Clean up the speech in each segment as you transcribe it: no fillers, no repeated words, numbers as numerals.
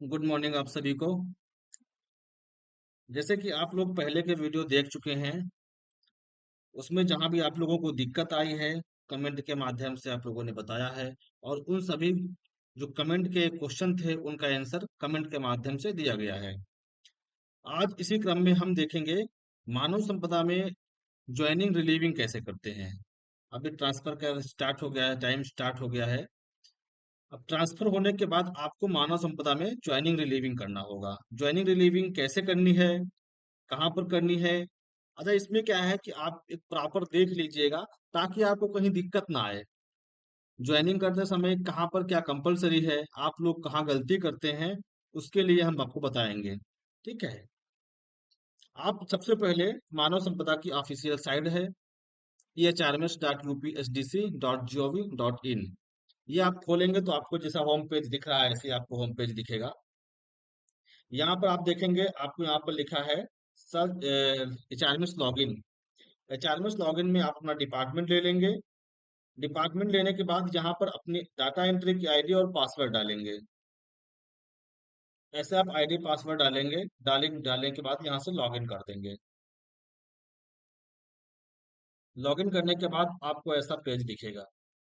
Good morning आप सभी को। जैसे कि आप लोग पहले के वीडियो देख चुके हैं, उसमें जहां भी आप लोगों को दिक्कत आई है, कमेंट के माध्यम से आप लोगों ने बताया है। और उन सभी जो कमेंट के क्वेश्चन थे उनका आंसर कमेंट के माध्यम से दिया गया है। आज इसी क्रम में हम देखेंगे मानव संपदा में ज्वाइनिंग रिलीविंग कैसे करते हैं। अभी ट्रांसफर का स्टार्ट हो गया है, टाइम स्टार्ट हो गया है। अब ट्रांसफर होने के बाद आपको मानव संपदा में ज्वाइनिंग रिलीविंग करना होगा। ज्वाइनिंग रिलीविंग कैसे करनी है, कहाँ पर करनी है। अच्छा, इसमें क्या है कि आप एक प्रॉपर देख लीजिएगा ताकि आपको कहीं दिक्कत ना आए। ज्वाइनिंग करते समय कहाँ पर क्या कंपलसरी है, आप लोग कहाँ गलती करते हैं, उसके लिए हम आपको बताएंगे। ठीक है। आप सबसे पहले मानव संपदा की ऑफिशियल साइट है EHRMS.UPSDC.gov.in। ये आप खोलेंगे तो आपको जैसा होम पेज दिख रहा है ऐसे ही आपको होम पेज दिखेगा। यहाँ पर आप देखेंगे, आपको यहाँ पर लिखा है sir HRMS login. HRMS login में आप अपना डिपार्टमेंट ले लेंगे। डिपार्टमेंट लेने के बाद यहाँ पर अपनी डाटा एंट्री की आईडी और पासवर्ड डालेंगे। ऐसे आप आईडी पासवर्ड डालेंगे। डालने के बाद यहाँ से लॉगिन कर देंगे। लॉगिन करने के बाद आपको ऐसा पेज दिखेगा।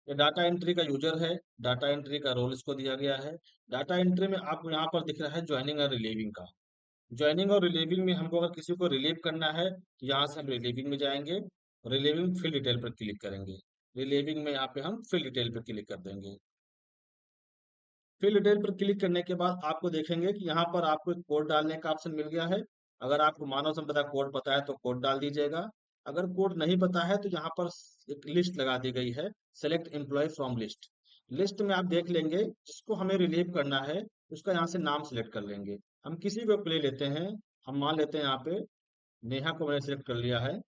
ये डाटा एंट्री का यूजर है, डाटा एंट्री का रोल इसको दिया गया है। डाटा एंट्री में आपको यहाँ पर दिख रहा है ज्वाइनिंग और रिलीविंग का। ज्वाइनिंग और रिलीविंग में हमको अगर किसी को रिलीव करना है तो यहाँ से हम रिलीविंग में जाएंगे। रिलीविंग फिल डिटेल पर क्लिक करेंगे। रिलीविंग में यहाँ पे हम फिल डिटेल पर क्लिक कर देंगे। फिल डिटेल पर क्लिक करने के बाद आपको देखेंगे कि यहाँ पर आपको एक कोड डालने का ऑप्शन मिल गया है। अगर आपको मानव संपदा कोड पता है तो कोड डाल दीजिएगा। अगर कोड नहीं पता है तो यहाँ पर एक लिस्ट लगा दी गई है, select employee from list. List में आप देख लेंगे जिसको हमें रिलीव करना है, उसका यहाँ से नाम सेलेक्ट कर लेंगे। हम किसी को ले लेते हैं। हम मान लेते हैं यहाँ पे नेहा को मैंने सिलेक्ट कर लिया है।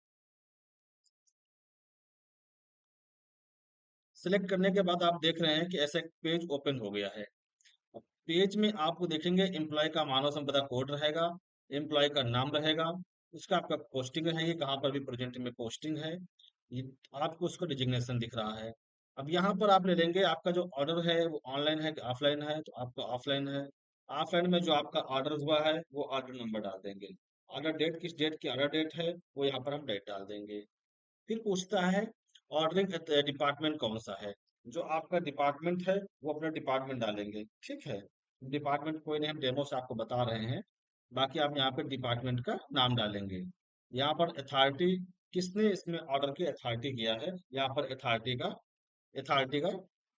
सिलेक्ट करने के बाद आप देख रहे हैं कि ऐसा एक पेज ओपन हो गया है। पेज में आपको देखेंगे एम्प्लॉय का मानव संपदा कोड रहेगा, एम्प्लॉय का नाम रहेगा, उसका आपका पोस्टिंग है, ये कहाँ पर भी प्रेजेंट में पोस्टिंग है, ये आपको उसका डिजिग्नेशन दिख रहा है। अब यहाँ पर आप ले लेंगे आपका जो ऑर्डर है वो ऑनलाइन है कि ऑफलाइन है, तो आपका ऑफलाइन है। ऑफलाइन में जो आपका ऑर्डर हुआ है वो ऑर्डर नंबर डाल देंगे। ऑर्डर डेट किस डेट की ऑर्डर डेट है वो यहाँ पर हम डेट डाल देंगे। फिर पूछता है ऑर्डरिंग डिपार्टमेंट कौन सा है। जो आपका डिपार्टमेंट है वो अपना डिपार्टमेंट डालेंगे। ठीक है। डिपार्टमेंट कोई नहीं, हम डेमो से आपको बता रहे हैं। बाकी आप यहाँ पे डिपार्टमेंट का नाम डालेंगे। यहाँ पर अथॉरिटी, किसने इसमें ऑर्डर की अथॉरिटी किया है, यहाँ पर अथॉरिटी का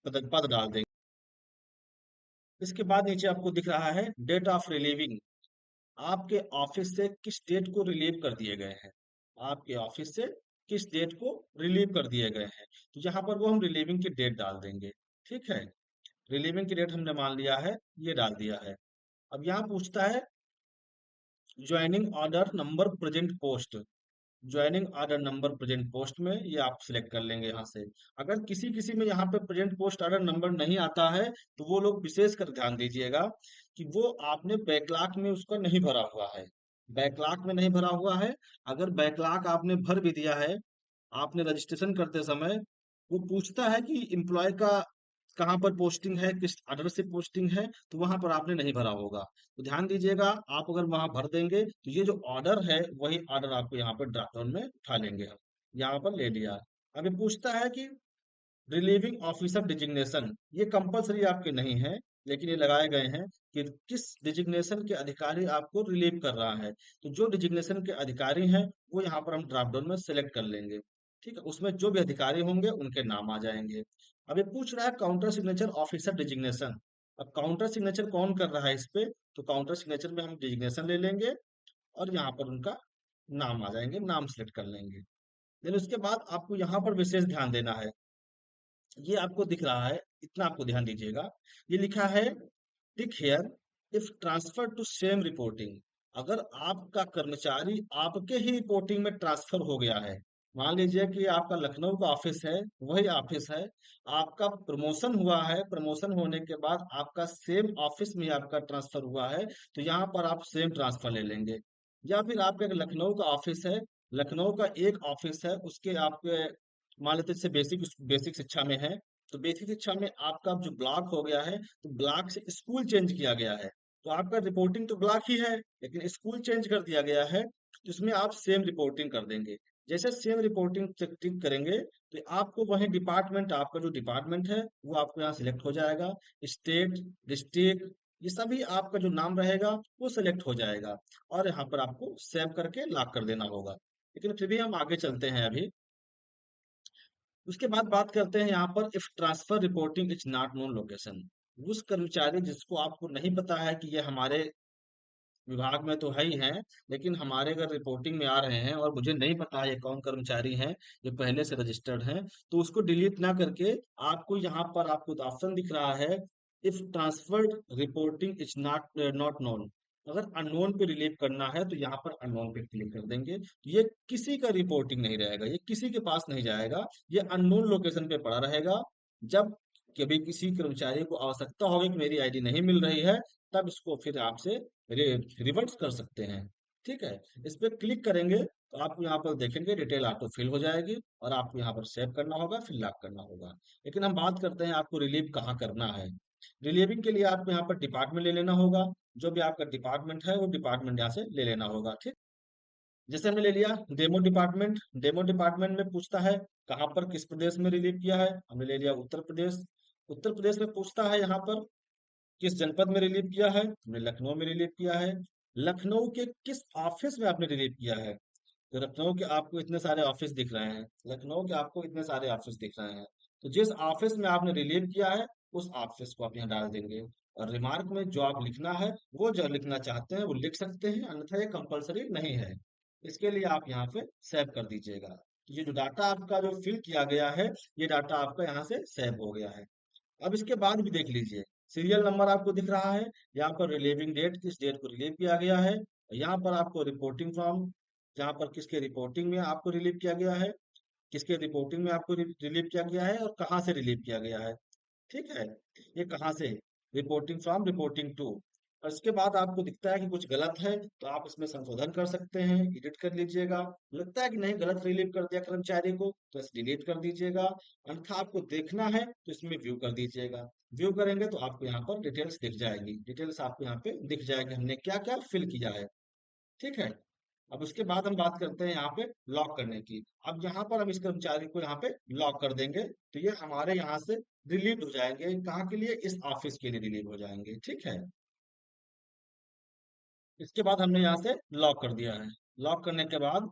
पद डाल देंगे। इसके बाद नीचे आपको दिख रहा है डेट ऑफ रिलीविंग। आपके ऑफिस से किस डेट को रिलीव कर दिए गए हैं। आपके ऑफिस से किस डेट को रिलीव कर दिए गए हैं, तो यहाँ पर वो हम रिलीविंग की डेट डाल देंगे। ठीक है। रिलीविंग की डेट हमने मान लिया है, ये डाल दिया है। अब यहाँ पूछता है joining order number present post. Joining order number present post में ये आप सिलेक्ट कर लेंगे यहाँ से। अगर किसी किसी में यहाँ पे प्रेजेंट पोस्ट ऑर्डर नंबर नहीं आता है तो वो लोग विशेष कर ध्यान दीजिएगा कि वो आपने बैकलॉग में उसका नहीं भरा हुआ है। बैकलॉग में नहीं भरा हुआ है। अगर बैकलॉग आपने भर भी दिया है, आपने रजिस्ट्रेशन करते समय वो पूछता है कि एम्प्लॉय का कहाँ पर पोस्टिंग है, किस ऑर्डर से पोस्टिंग है, तो वहां पर आपने नहीं भरा होगा। तो ध्यान दीजिएगा, आप अगर वहां भर देंगे तो ये जो ऑर्डर है वही ऑर्डर आपको यहाँ पर ड्रॉप डाउन में उठा लेंगे हम। यहाँ पर ले लिया। अभी पूछता है कि रिलीविंग ऑफिसर डिजिग्नेशन, ये कंपलसरी आपके नहीं है, लेकिन ये लगाए गए हैं कि किस डिजिग्नेशन के अधिकारी आपको रिलीव कर रहा है। तो जो डिजिग्नेशन के अधिकारी हैं वो यहाँ पर हम ड्रॉप डाउन में सेलेक्ट कर लेंगे। ठीक है, उसमें जो भी अधिकारी होंगे उनके नाम आ जाएंगे। अब ये पूछ रहा है काउंटर सिग्नेचर ऑफिसर डिजिग्नेशन। अब काउंटर सिग्नेचर कौन कर रहा है इस पे, तो काउंटर सिग्नेचर में हम डिजिग्नेशन ले लेंगे और यहाँ पर उनका नाम आ जाएंगे, नाम सेलेक्ट कर लेंगे। देन उसके बाद आपको यहाँ पर विशेष ध्यान देना है। ये आपको दिख रहा है, इतना आपको ध्यान दीजिएगा। ये लिखा है tick here if transfer to same reporting. अगर आपका कर्मचारी आपके ही रिपोर्टिंग में ट्रांसफर हो गया है, मान लीजिए कि आपका लखनऊ का ऑफिस है, वही ऑफिस है, आपका प्रमोशन हुआ है, प्रमोशन होने के बाद आपका सेम ऑफिस में आपका ट्रांसफर हुआ है, तो यहाँ पर आप सेम ट्रांसफर ले लेंगे। या फिर आपका एक लखनऊ का ऑफिस है, लखनऊ का एक ऑफिस है, उसके आपके मान लेते जैसे बेसिक बेसिक शिक्षा में है, तो बेसिक शिक्षा में आपका जो ब्लॉक हो गया है तो ब्लॉक से स्कूल चेंज किया गया है। तो आपका रिपोर्टिंग तो ब्लॉक ही है, लेकिन स्कूल चेंज कर दिया गया है, तो इसमें आप सेम रिपोर्टिंग कर देंगे। जैसे सेम रिपोर्टिंग टिक करेंगे, तो आपको वही डिपार्टमेंट, आपका जो डिपार्टमेंट है वो आपको यहाँ सिलेक्ट हो जाएगा। स्टेट, डिस्ट्रिक्ट, ये सभी आपका जो नाम रहेगा वो सिलेक्ट हो जाएगा, और यहाँ पर आपको सेव करके लॉक कर देना होगा। लेकिन फिर भी हम आगे चलते हैं अभी। उसके बाद बात करते हैं यहाँ पर, if transfer reporting is not known location. उस कर्मचारी जिसको आपको नहीं पता है कि ये हमारे विभाग में तो है ही हैं, लेकिन हमारे अगर रिपोर्टिंग में आ रहे हैं और मुझे नहीं पता ये कौन कर्मचारी हैं, ये पहले से रजिस्टर्ड हैं, तो उसको डिलीट ना करके आपको यहाँ पर आपको ऑप्शन दिख रहा है, if transferred reporting is not not known. अगर अननोन पे रिलीव करना है तो यहाँ पर अननोन पे क्लिक कर देंगे। ये किसी का रिपोर्टिंग नहीं रहेगा, ये किसी के पास नहीं जाएगा, ये अननोन लोकेशन पे पड़ा रहेगा। जब कभी किसी कर्मचारी को आवश्यकता होगी कि मेरी आईडी नहीं मिल रही है, तब इसको फिर आपसे रिवर्स कर सकते हैं। ठीक है, इस पे क्लिक करेंगे तो आपको यहाँ पर देखेंगे डिटेल ऑटो फिल हो जाएगी, और आपको यहाँ पर सेव करना होगा, फिर लॉक करना होगा। लेकिन हम बात करते हैं आपको रिलीव कहाँ करना है। रिलीविंग के लिए आपको यहाँ पर डिपार्टमेंट ले लेना होगा। जो भी आपका डिपार्टमेंट है वो डिपार्टमेंट यहाँ से ले लेना होगा। ठीक, जैसे हमने ले लिया डेमो डिपार्टमेंट। डेमो डिपार्टमेंट में पूछता है कहाँ पर किस प्रदेश में रिलीव किया है, हमने ले लिया उत्तर प्रदेश। उत्तर प्रदेश में पूछता है यहाँ पर किस जनपद में रिलीव किया है, हमने लखनऊ में रिलीव किया है। लखनऊ के किस ऑफिस में आपने रिलीव किया है, तो लखनऊ के आपको इतने सारे ऑफिस दिख रहे हैं, लखनऊ के आपको इतने सारे ऑफिस दिख रहे हैं। तो जिस ऑफिस में आपने रिलीव किया है उस ऑफिस को आप यहाँ डाल देंगे। और रिमार्क में जो आप लिखना है, वो जो लिखना चाहते हैं वो लिख सकते हैं, अन्यथा ये कंपलसरी नहीं है। इसके लिए आप यहाँ पे सेव कर दीजिएगा। तो ये जो डाटा आपका जो फिल किया गया है, ये डाटा आपका यहाँ से सेव हो गया है। अब इसके बाद भी देख लीजिए, सीरियल नंबर आपको दिख रहा है, यहाँ पर रिलीविंग डेट, किस डेट को रिलीव किया गया है। यहाँ पर आपको रिपोर्टिंग फॉर्म, यहाँ पर किसके रिपोर्टिंग में आपको रिलीव किया गया है, किसके रिपोर्टिंग में आपको रिलीव किया गया है, और कहाँ से रिलीव किया गया है। ठीक है, ये कहाँ से, रिपोर्टिंग फ्रॉम, रिपोर्टिंग टू। और इसके बाद आपको दिखता है कि कुछ गलत है, तो आप इसमें संशोधन कर सकते हैं, एडिट कर लीजिएगा। लगता है कि नहीं गलत रिलीव कर दिया कर्मचारी को, तो इसे डिलीट कर दीजिएगा। अन्यथा आपको देखना है तो इसमें व्यू कर दीजिएगा। व्यू करेंगे तो आपको यहाँ पर डिटेल्स दिख जाएगी, डिटेल्स आपको यहाँ पे दिख जाएगी हमने क्या क्या फिल किया है। ठीक है, अब उसके बाद हम बात करते हैं यहाँ पे लॉक करने की। अब यहाँ पर हम इस कर्मचारी को यहाँ पे लॉक कर देंगे, तो ये हमारे यहाँ से रिलीव हो जाएंगे। कहाँ के लिए, इस ऑफिस के लिए रिलीव हो जाएंगे। ठीक है, इसके बाद हमने यहाँ से लॉक कर दिया है। लॉक करने के बाद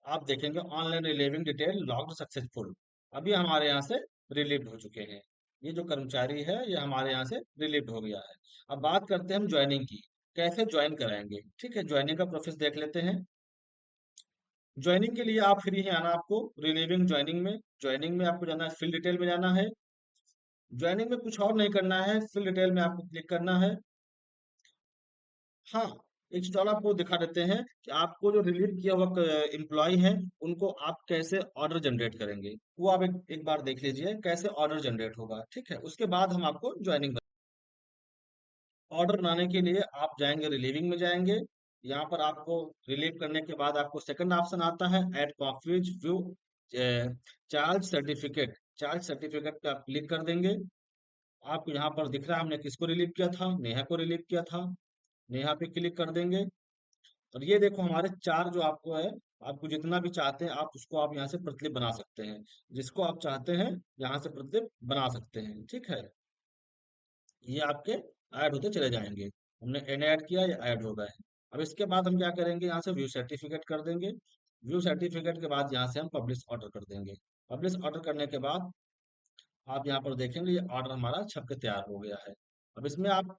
आप देखेंगे online relieving detail locked successful. अभी हमारे यहाँ से रिलीव हो चुके हैं, ये जो कर्मचारी है ये हमारे यहाँ से रिलीव हो गया है। अब बात करते हैं हम ज्वाइनिंग की, कैसे ज्वाइन कराएंगे। ठीक है, ज्वाइनिंग का प्रोसेस देख लेते हैं। ज्वाइनिंग के लिए आप फ्री है आना आपको, रिलीविंग ज्वाइनिंग में, ज्वाइनिंग में आपको जाना है, फिल डिटेल में जाना है। ज्वाइनिंग में कुछ और नहीं करना है, फिल डिटेल में आपको क्लिक करना है। हाँ, एक स्टॉल आपको दिखा देते हैं कि आपको जो रिलीव किया हुआ एम्प्लॉय है, उनको आप कैसे ऑर्डर जनरेट करेंगे। वो आप एक बार देख लीजिए कैसे ऑर्डर जनरेट होगा। ठीक है, उसके बाद हम आपको ज्वाइनिंग, ऑर्डर बनाने के लिए आप जाएंगे, रिलीविंग में जाएंगे। यहाँ पर आपको रिलीव करने के बाद आपको सेकंड ऑप्शन आता है, add copies view charge certificate. Charge certificate पे आप क्लिक कर देंगे। आपको यहाँ पर दिख रहा है हमने किसको रिलीव किया था, नेहा को रिलीव किया था। नेहा पे क्लिक कर देंगे, और ये देखो हमारे चार जो आपको है, आपको जितना भी चाहते हैं आप उसको आप यहाँ से प्रतिलिपि बना सकते हैं। जिसको आप चाहते हैं यहाँ से प्रतिलिपि बना सकते हैं। ठीक है, ये आपके ऐड होते चले जाएंगे। हमने एन ऐड किया, ये ऐड हो गए। अब इसके बाद हम क्या करेंगे, यहाँ से व्यू सर्टिफिकेट कर देंगे। व्यू सर्टिफिकेट के बाद यहाँ से हम पब्लिश ऑर्डर कर देंगे। पब्लिश ऑर्डर करने के बाद आप यहाँ पर देखेंगे ये ऑर्डर हमारा छप के तैयार हो गया है। अब इसमें आप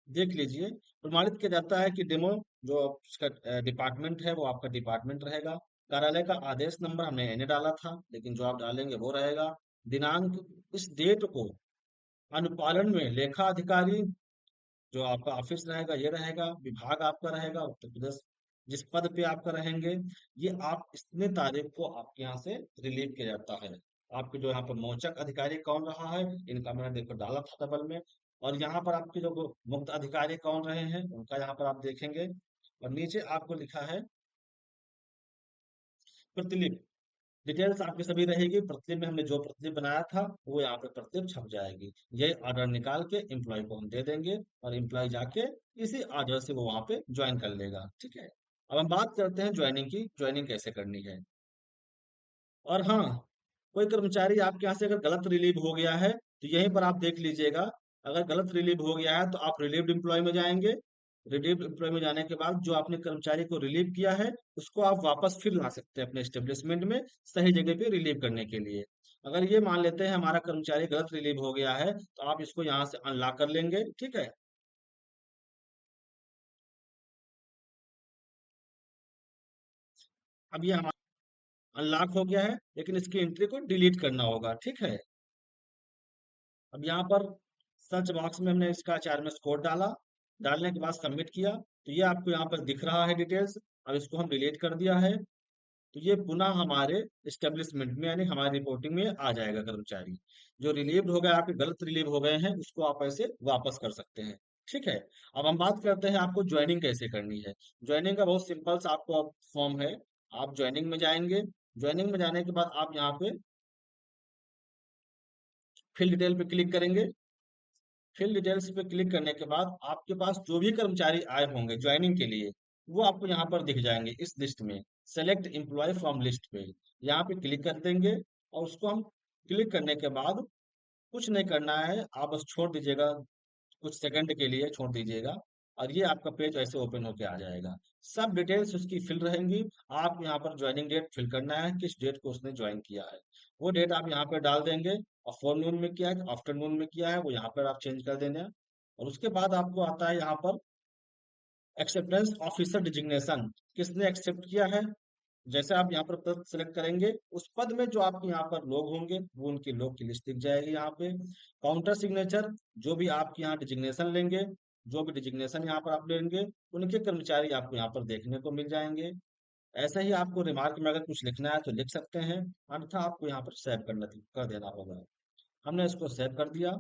देख लीजिए, प्रमाणित किया जाता है कि डेमो जो उसका डिपार्टमेंट है वो आपका डिपार्टमेंट रहेगा। कार्यालय का आदेश नंबर हमने एने डाला था, लेकिन जो आप डालेंगे वो रहेगा। दिनांक, इस डेट को अनुपालन में लेखा अधिकारी जो आपका ऑफिस रहेगा ये रहेगा, विभाग आपका रहेगा उत्तर प्रदेश, जिस पद पे आपका रहेंगे, ये आप इतने तारीख को आपके यहाँ से रिलीव किया जाता है। आपके जो यहाँ पर मौचक अधिकारी कौन रहा है, इनका मैंने देखो डाला था टेबल में। और यहाँ पर आपके जो मुक्त अधिकारी कौन रहे हैं उनका यहाँ पर आप देखेंगे। और नीचे आपको लिखा है प्रतिलिपि। डिटेल्स आपकी सभी रहेगी, प्रतिलिपि में हमने जो प्रतिलिपि बनाया था वो यहाँ पे प्रतिलिपि छप जाएगी। ये ऑर्डर निकाल के एम्प्लॉय को हम दे देंगे और एम्प्लॉय जाके इसी ऑर्डर से वो वहाँ पे ज्वाइन कर लेगा। ठीक है, अब हम बात करते हैं ज्वाइनिंग की, ज्वाइनिंग कैसे करनी है। और हाँ, कोई कर्मचारी आपके यहाँ से अगर गलत रिलीव हो गया है तो यहीं पर आप देख लीजिएगा। अगर गलत रिलीव हो गया है तो आप रिलीव्ड एम्प्लॉय में जाएंगे। रिलीव्ड एम्प्लॉय में जाने के बाद जो आपने कर्मचारी को रिलीव किया है उसको आप वापस फिर ला सकते हैं अपने एस्टेब्लिशमेंट में सही जगह पे रिलीव करने के लिए। अगर ये मान लेते हैं हमारा कर्मचारी गलत रिलीव हो गया है तो आप इसको यहाँ से अनलॉक कर लेंगे। ठीक है, अब ये हमारा अनलॉक हो गया है, लेकिन इसकी एंट्री को डिलीट करना होगा। ठीक है, अब यहाँ पर सर्च बॉक्स में हमने इसका HRMS कोड डाला। डालने के बाद सबमिट किया तो ये आपको यहाँ पर दिख रहा है डिटेल्स। अब इसको हम डिलीट कर दिया है तो ये पुनः हमारे स्टेब्लिशमेंट में यानी हमारी रिपोर्टिंग में आ जाएगा कर्मचारी। जो रिलीव्ड हो गए, आपके गलत रिलीव हो गए हैं, उसको आप ऐसे वापस कर सकते हैं। ठीक है, अब हम बात करते हैं आपको ज्वाइनिंग कैसे करनी है। ज्वाइनिंग का बहुत सिंपल सा आपको फॉर्म है। आप ज्वाइनिंग में जाएंगे। ज्वाइनिंग में जाने के बाद आप यहाँ पे फिल डिटेल पे क्लिक करेंगे। फिल डिटेल्स पे क्लिक करने के बाद आपके पास जो भी कर्मचारी आए होंगे ज्वाइनिंग के लिए वो आपको यहाँ पर दिख जाएंगे इस लिस्ट में। सेलेक्ट एम्प्लॉय फ्रॉम लिस्ट पे यहाँ पे क्लिक कर देंगे और उसको हम क्लिक करने के बाद कुछ नहीं करना है, आप बस छोड़ दीजिएगा, कुछ सेकंड के लिए छोड़ दीजिएगा और ये आपका पेज ऐसे ओपन होके आ जाएगा। सब डिटेल्स उसकी फिल रहेंगी। आप यहाँ पर ज्वाइनिंग डेट फिल करना है, किस डेट को उसने ज्वाइन किया है वो डेट आप यहाँ पर डाल देंगे। और फोरनून में किया है, आफ्टरनून में किया है, वो यहाँ पर आप चेंज कर देना। और उसके बाद आपको आता है यहाँ पर एक्सेप्टेंस ऑफिसर डिजिग्नेशन, किसने एक्सेप्ट किया है। जैसे आप यहाँ पर पद सेलेक्ट करेंगे उस पद में जो आपके यहाँ पर लोग होंगे वो उनके लोग की लिस्ट दिख जाएगी यहाँ पे। काउंटर सिग्नेचर, जो भी आपके यहाँ डिजिग्नेशन लेंगे, जो भी डिजिग्नेशन यहाँ पर आप लेंगे उनके कर्मचारी आपको यहाँ पर देखने को मिल जाएंगे। ऐसे ही आपको रिमार्क में अगर कुछ लिखना है तो लिख सकते हैं, अन्यथा आपको यहाँ पर सेव कर देना होगा। हमने इसको सेव कर दिया।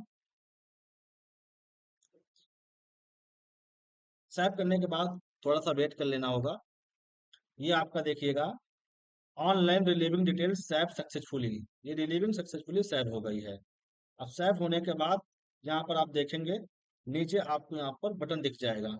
सेव करने के बाद थोड़ा सा वेट कर लेना होगा। ये आपका देखिएगा online relieving details save successfully, ये रिलीविंग सक्सेसफुली सेव हो गई है। अब सेव होने के बाद यहाँ पर आप देखेंगे नीचे आपको यहाँ पर बटन दिख जाएगा।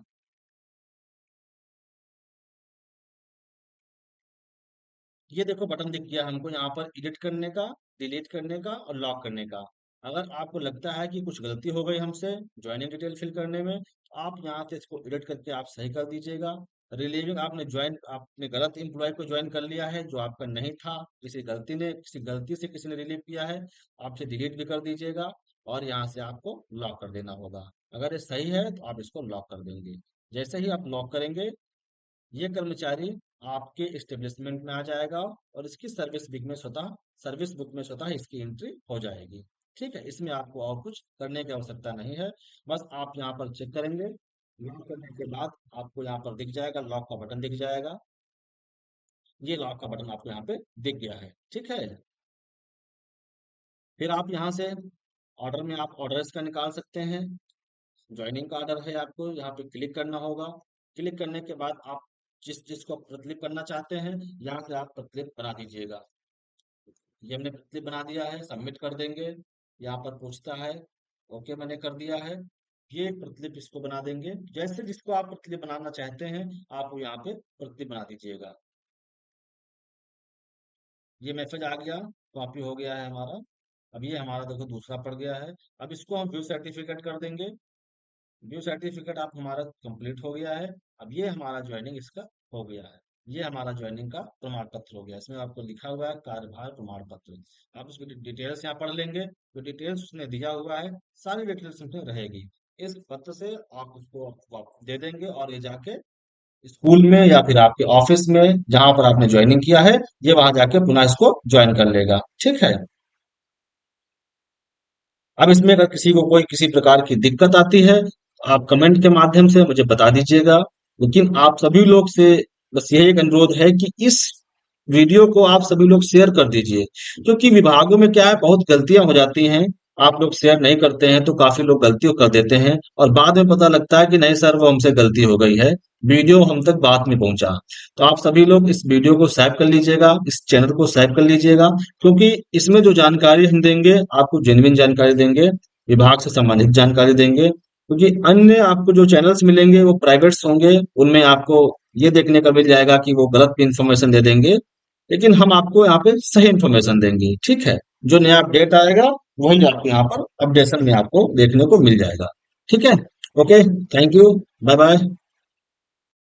ये देखो बटन दिख गया हमको यहाँ पर एडिट करने का, डिलीट करने का और लॉक करने का। अगर आपको लगता है कि कुछ गलती हो गई हमसे ज्वाइनिंग डिटेल फिल करने में तो आप यहाँ से इसको एडिट करके आप सही कर दीजिएगा। रिलीविंग आपने गलत एम्प्लॉय को ज्वाइन कर लिया है जो आपका नहीं था, किसी गलती से किसी ने रिलीव किया है, आप इसे डिलीट भी कर दीजिएगा और यहाँ से आपको लॉक कर देना होगा। अगर ये सही है तो आप इसको लॉक कर देंगे। जैसे ही आप लॉक करेंगे ये कर्मचारी आपके एस्टेब्लिशमेंट में आ जाएगा और इसकी सर्विस बुक में स्वतः इसकी एंट्री हो जाएगी। ठीक है, इसमें आपको और कुछ करने की आवश्यकता नहीं है। बस आप यहाँ पर चेक करेंगे, लॉक करने के बाद आपको यहाँ पर दिख जाएगा, लॉक का बटन दिख जाएगा। ये लॉक का बटन आपको यहाँ पे दिख गया है। ठीक है, फिर आप यहाँ से ऑर्डर में आप ऑर्डर्स का निकाल सकते हैं। ज्वाइनिंग का ऑर्डर है, आपको यहाँ पे क्लिक करना होगा। क्लिक करने के बाद आप जिस जिसको प्रतिलिपि करना चाहते हैं यहाँ से आप प्रतिलिपि बना दीजिएगा। ये हमने प्रतिलिपि बना दिया है, सबमिट कर देंगे। यहाँ पर पूछता है, ओके मैंने कर दिया है। ये प्रतिलिपि इसको बना देंगे, जैसे जिसको आप प्रतिलिपि बनाना चाहते हैं आप वो यहाँ पे प्रतिलिपि बना दीजिएगा। ये मैसेज आ गया, कॉपी हो गया है हमारा। अब ये हमारा देखो दूसरा पड़ गया है। अब इसको हम व्यू सर्टिफिकेट कर देंगे। व्यू सर्टिफिकेट आप हमारा कंप्लीट हो गया है। अब ये हमारा ज्वाइनिंग इसका हो गया है। ये हमारा ज्वाइनिंग का प्रमाण पत्र हो गया। इसमें आपको लिखा हुआ है कार्यभार प्रमाण पत्र। आप उसकी डिटेल्स यहाँ पढ़ लेंगे, जो डिटेल्स उसने दिया हुआ है सारी डिटेल्स उसमें रहेगी। इस पत्र से आप उसको दे देंगे और ये जाके स्कूल में या फिर आपके ऑफिस में जहां पर आपने ज्वाइनिंग किया है ये वहां जाके पुनः इसको ज्वाइन कर लेगा। ठीक है, अब इसमें अगर किसी को कोई किसी प्रकार की दिक्कत आती है आप कमेंट के माध्यम से मुझे बता दीजिएगा। लेकिन आप सभी लोग से बस यही एक अनुरोध है कि इस वीडियो को आप सभी लोग शेयर कर दीजिए, क्योंकि विभागों में क्या है बहुत गलतियां हो जाती हैं। आप लोग शेयर नहीं करते हैं तो काफी लोग गलतियों कर देते हैं और बाद में पता लगता है कि नहीं सर वो हमसे गलती हो गई है, वीडियो हम तक बाद में पहुंचा। तो आप सभी लोग इस वीडियो को सेव कर लीजिएगा, इस चैनल को सेव कर लीजिएगा, क्योंकि इसमें जो जानकारी हम देंगे आपको जेन्युइन जानकारी देंगे, विभाग से संबंधित जानकारी देंगे। क्योंकि अन्य आपको जो चैनल्स मिलेंगे वो प्राइवेट्स होंगे, उनमें आपको ये देखने का मिल जाएगा कि वो गलत इंफॉर्मेशन दे देंगे, लेकिन हम आपको यहाँ पे सही इंफॉर्मेशन देंगे। ठीक है, जो नया अपडेट आएगा वही आपको यहाँ पर अपडेशन में आपको देखने को मिल जाएगा। ठीक है, okay, thank you, bye bye.